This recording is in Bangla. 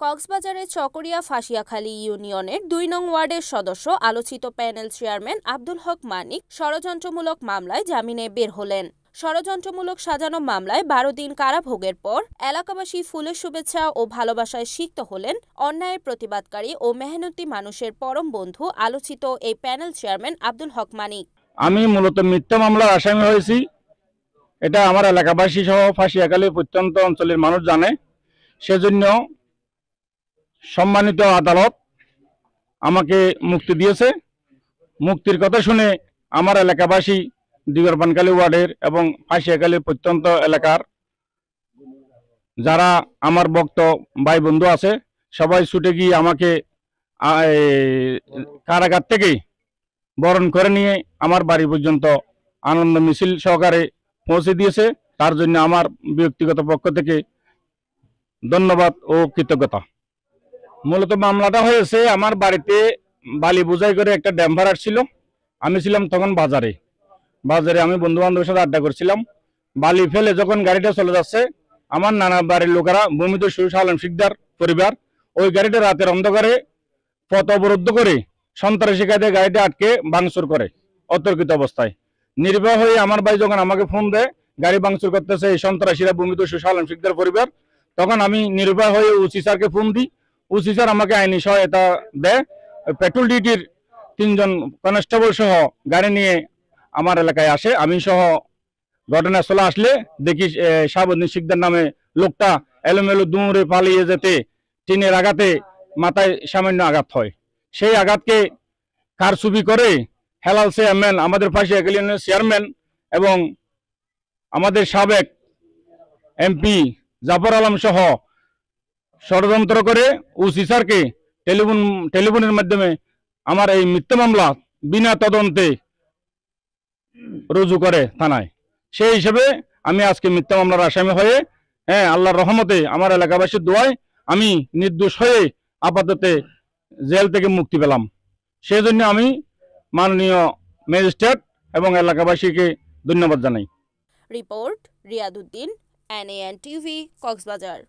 কক্সবাজারের চকরিয়া ফাঁসিয়াখালী ইউনিয়নের ২ নং ওয়ার্ডের সদস্য আলোচিত প্যানেল চেয়ারম্যান আব্দুল হক মানিক ষড়যন্ত্রমূলক মামলায় জামিনে বের হলেন। ষড়যন্ত্রমূলক সাজানো মামলায় ১২ দিন কারাভোগের পর এলাকাবাসী ফুলের শুভেচ্ছা ও ভালোবাসায় সিক্ত হলেন অন্যায়ের প্রতিবাদকারী ও মেহনতি মানুষের পরম বন্ধু আলোচিত এই প্যানেল চেয়ারম্যান আব্দুল হক মানিক। আমি মূলত মিথ্যা মামলার আসামি হয়েছি, এটা আমার এলাকাবাসী সহ ফাঁসিয়াখালী প্রত্যন্ত অঞ্চলের মানুষ জানে। সেজন্য সম্মানিত আদালত আমাকে মুক্তি দিয়েছে। মুক্তির কথা শুনে আমার এলাকাবাসী দিগরপানখালী ওয়ার্ডের এবং ফাঁসিয়াখালীর প্রত্যন্ত এলাকার যারা আমার ভক্ত ভাই বন্ধু আছে সবাই ছুটে গিয়ে আমাকে কারাগার থেকে বরণ করে নিয়ে আমার বাড়ি পর্যন্ত আনন্দ মিছিল সহকারে পৌঁছে দিয়েছে। তার জন্য আমার ব্যক্তিগত পক্ষ থেকে ধন্যবাদ ও কৃতজ্ঞতা। মূলত মামলাটা হয়েছে আমার বাড়িতে বালি বোঝাই করে একটা ড্যাম্পার আসছিল। আমি ছিলাম তখন বাজারে আমি বন্ধু বান্ধবের সাথে আড্ডা করছিলাম। বালি ফেলে যখন গাড়িটা চলে যাচ্ছে, আমার নানা বাড়ির লোকেরা ভূমিত সুরুষ আলম শিকদার পরিবার ওই গাড়িটা রাতের অন্ধকারে পথ অবরুদ্ধ করে সন্ত্রাসী কায়দায় গাড়িটা আটকে ভাঙচুর করে অতর্কিত অবস্থায়। নির্ভয় হয়ে আমার ভাই যখন আমাকে ফোন দেয় গাড়ি ভাঙচুর করতেছে এই সন্ত্রাসীরা ভূমিত সুরুষ আলম শিকদার পরিবার, তখন আমি নির্ভয় হয়ে ওসি স্যারকে ফোন দিই। ওসি স্যার আমাকে আইনি সহায়তা দেয়। পেট্রোল ডিউটির ৩ জন কনস্টেবল সহ গাড়ি নিয়ে আমার এলাকায় আসে। আমি সহ ঘটনাস্থলে আসলে দেখি শাহাবুদ্দিন শিকদার নামে লোকটা এলোমেলো দৌড়ে পালিয়ে যেতে টিনের আঘাতে মাথায় সামান্য আঘাত হয়। সেই আঘাতকে কারচুপি করে হেলাল চেয়ারম্যান, আমাদের ফাঁসিয়াখালী ইউনিয়নের চেয়ারম্যান এবং আমাদের সাবেক এমপি জাফর আলম সহ ষড়যন্ত্র করে ওসি স্যারকে টেলিফোনের মাধ্যমে আমার এই মিথ্যা মামলা বিনা তদন্তে রুজু করে থানায়। সেই হিসেবে আমি আজকে মিথ্যা মামলার আসামি হয়ে আল্লাহর রহমতে আমার এলাকাবাসীর দোয়ায় আমি নির্দোষ হয়ে আপাতত জেল থেকে মুক্তি পেলাম। সেই জন্য আমি মাননীয় ম্যাজিস্ট্রেট এবং এলাকাবাসীকে ধন্যবাদ জানাই। Report Riyaduddin, NAN TV, Cox's Bazar.